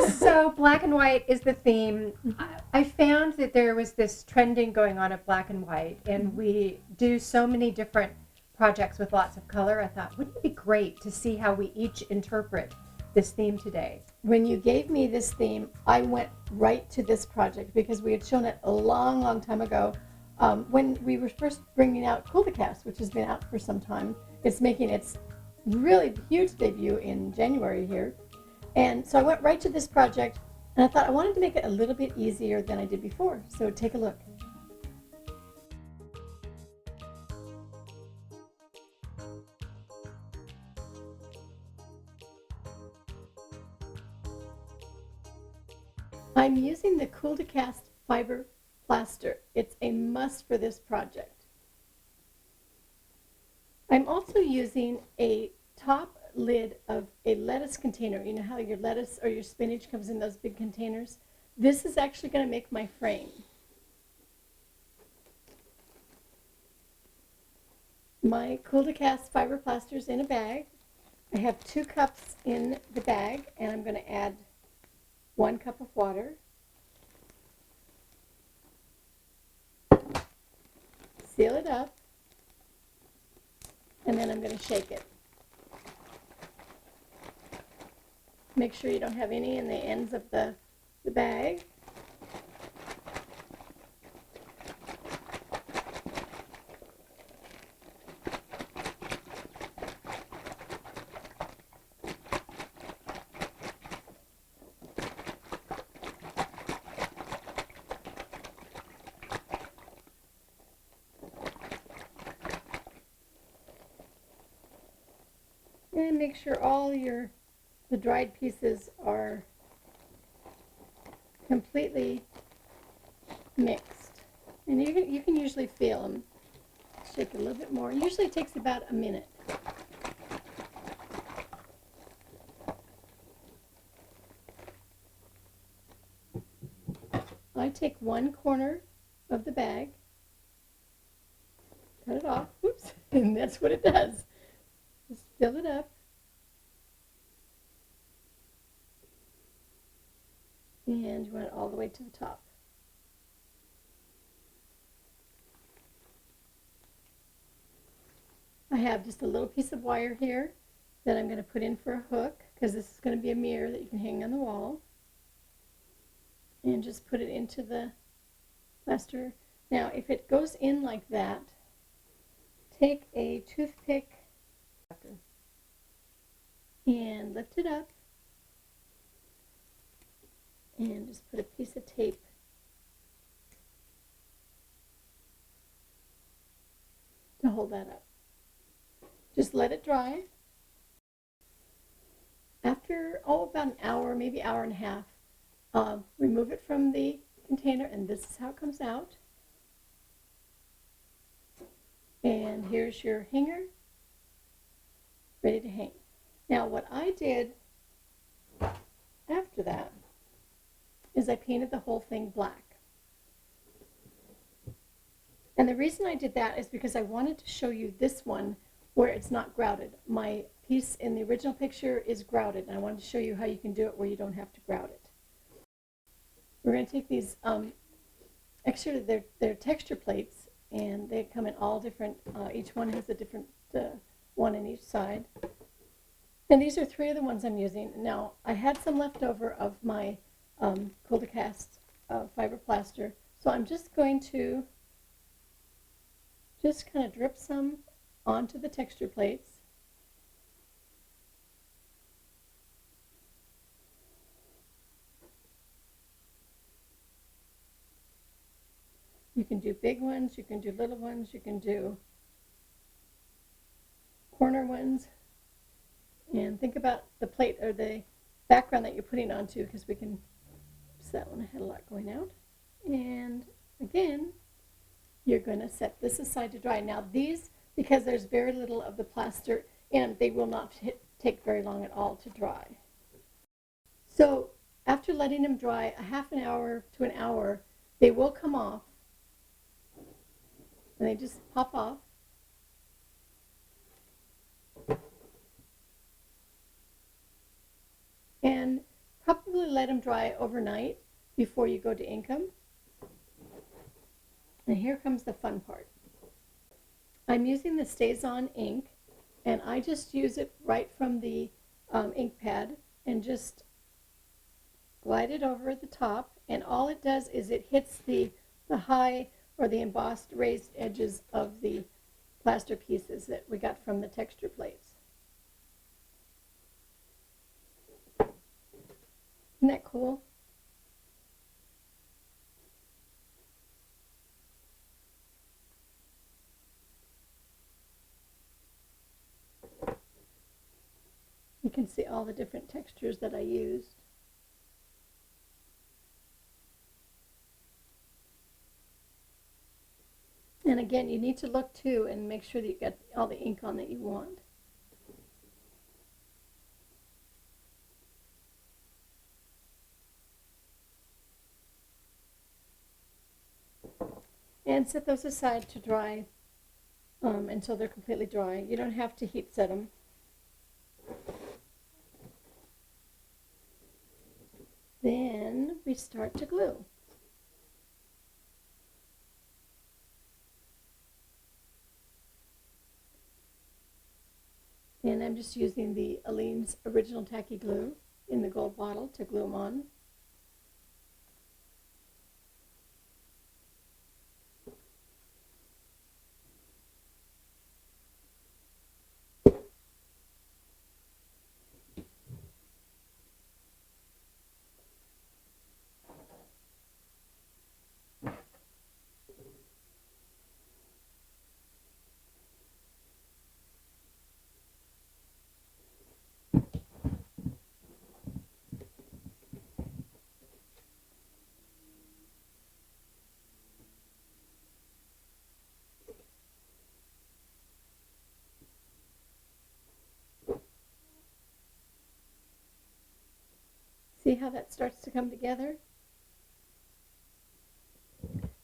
So black and white is the theme. I found that there was this trending going on of black and white, and we do so many different projects with lots of color. I thought, wouldn't it be great to see how we each interpret this theme today? When you gave me this theme, I went right to this project because we had shown it a long, long time ago when we were first bringing out Cool2Cast, which has been out for some time. It's making its really huge debut in January here. And so I went right to this project, and I thought I wanted to make it a little bit easier than I did before. So take a look. I'm using the Cool2Cast fiber plaster. It's a must for this project. I'm also using a top lid of a lettuce container. You know how your lettuce or your spinach comes in those big containers? This is actually going to make my frame. My Cool2Cast fiber plaster is in a bag. I have 2 cups in the bag, and I'm going to add 1 cup of water. Seal it up, and then I'm going to shake it. Make sure you don't have any in the ends of the bag. And make sure all the dried pieces are completely mixed. And you can usually feel them. Shake it a little bit more. It usually takes about a minute. I take 1 corner of the bag, cut it off, oops, and that's what it does. Just fill it up. And you want it all the way to the top. I have just a little piece of wire here that I'm going to put in for a hook, because this is going to be a mirror that you can hang on the wall. And just put it into the plaster. Now, if it goes in like that, take a toothpick and lift it up. And just put a piece of tape to hold that up. Just let it dry. After, about an hour, maybe hour and a half, remove it from the container, and this is how it comes out. And here's your hanger, ready to hang. Now, what I did after that is I painted the whole thing black. And the reason I did that is because I wanted to show you this one where it's not grouted. My piece in the original picture is grouted, and I wanted to show you how you can do it where you don't have to grout it. We're going to take these extra, they're texture plates, and they come in all different, each one has a different one in each side. And these are 3 of the ones I'm using. Now, I had some left over of my Cool2Cast fiber plaster, so I'm just going to kind of drip some onto the texture plates. You can do big ones, you can do little ones, you can do corner ones. And think about the plate or the background that you're putting onto, because we can, oops, that one had a lot going out. And again, you're going to set this aside to dry. Now these, because there's very little of the plaster in them, they will not take very long at all to dry. So after letting them dry a half an hour to an hour, they will come off, and they just pop off. And probably let them dry overnight before you go to ink them. And here comes the fun part. I'm using the Stays On ink, and I just use it right from the ink pad and just glide it over the top, and all it does is it hits the high or the embossed raised edges of the plaster pieces that we got from the texture plates. Isn't that cool? You can see all the different textures that I used. And again, you need to look too and make sure that you get all the ink on that you want. And set those aside to dry until they're completely dry. You don't have to heat set them. Then we start to glue. And I'm just using the Aleene's Original Tacky Glue in the gold bottle to glue them on. See how that starts to come together?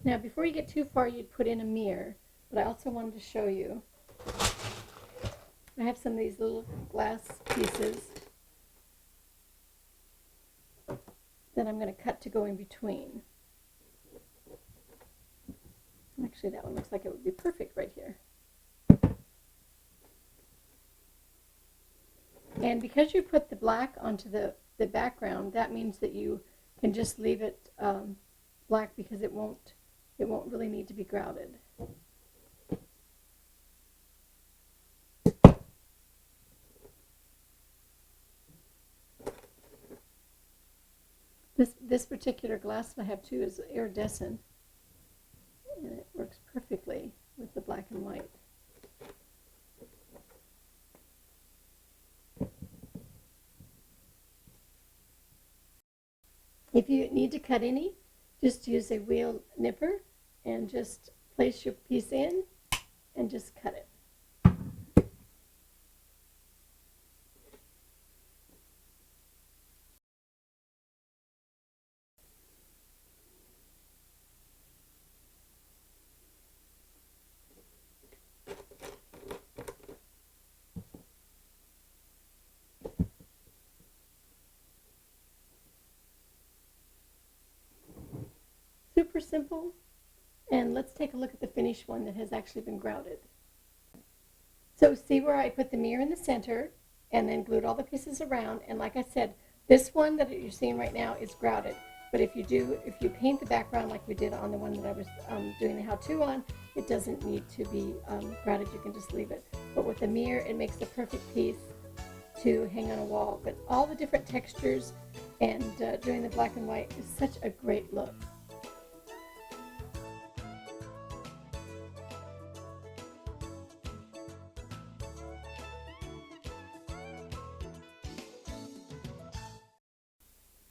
Now, before you get too far, you'd put in a mirror, but I also wanted to show you. I have some of these little glass pieces that I'm going to cut to go in between. Actually, that one looks like it would be perfect right here. And because you put the black onto the background, that means that you can just leave it black because it won't really need to be grouted. This particular glass I have too is iridescent, and it works perfectly with the black and white. If you need to cut any, just use a wheel nipper and just place your piece in and just cut it. Super simple. And let's take a look at the finished one that has actually been grouted. So see where I put the mirror in the center and then glued all the pieces around, and like I said, this one that you're seeing right now is grouted. But if you paint the background like we did on the one that I was doing the how-to on, it doesn't need to be grouted. You can just leave it. But with the mirror, it makes the perfect piece to hang on a wall. But all the different textures and doing the black and white is such a great look.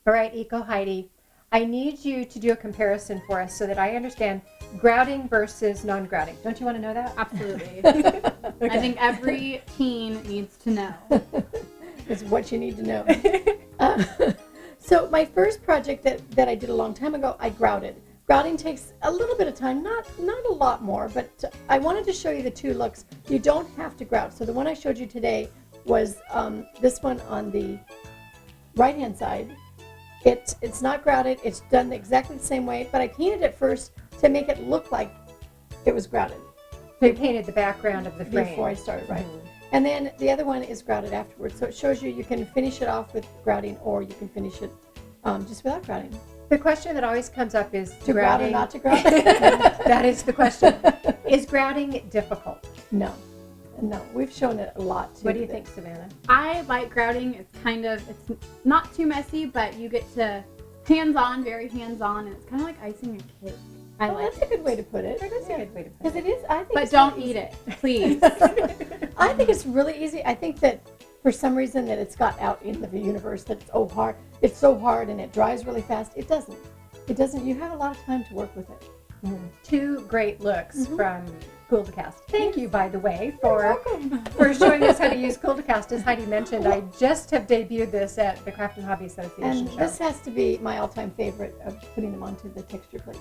All right, EcoHeidi, I need you to do a comparison for us so that I understand grouting versus non-grouting. Don't you want to know that? Absolutely. Okay. I think every teen needs to know. Is what you need to know. So my first project that I did a long time ago, I grouted. Grouting takes a little bit of time, not a lot more, but I wanted to show you the two looks. You don't have to grout. So the one I showed you today was this one on the right-hand side. It's not grouted. It's done exactly the same way, but I painted it first to make it look like it was grouted So you painted the background of the frame. before I started, right? And then the other one is grouted afterwards. So it shows you can finish it off with grouting, or you can finish it just without grouting. The question that always comes up is To grout or grouting. not to grout? That is the question. Is grouting difficult? No. We've shown it a lot too. What do you think, Savannah? I like grouting. It's not too messy, but you get to hands-on, very hands-on, and it's kind of like icing a cake. I Oh, like that's a good way to put it. That is a good way to put Because it. it is, I think But it's don't really eat easy. it, please. I think it's really easy. I think that for some reason that it's got out in the universe that it's so hard and it dries really fast. It doesn't. You have a lot of time to work with it. Two great looks from Cool2Cast. Thank you, by the way, You're for welcome. showing us how to use Cool2Cast. As Heidi mentioned, I just have debuted this at the Craft and Hobby Association And show. this has to be my all-time favorite of putting them onto the texture plate.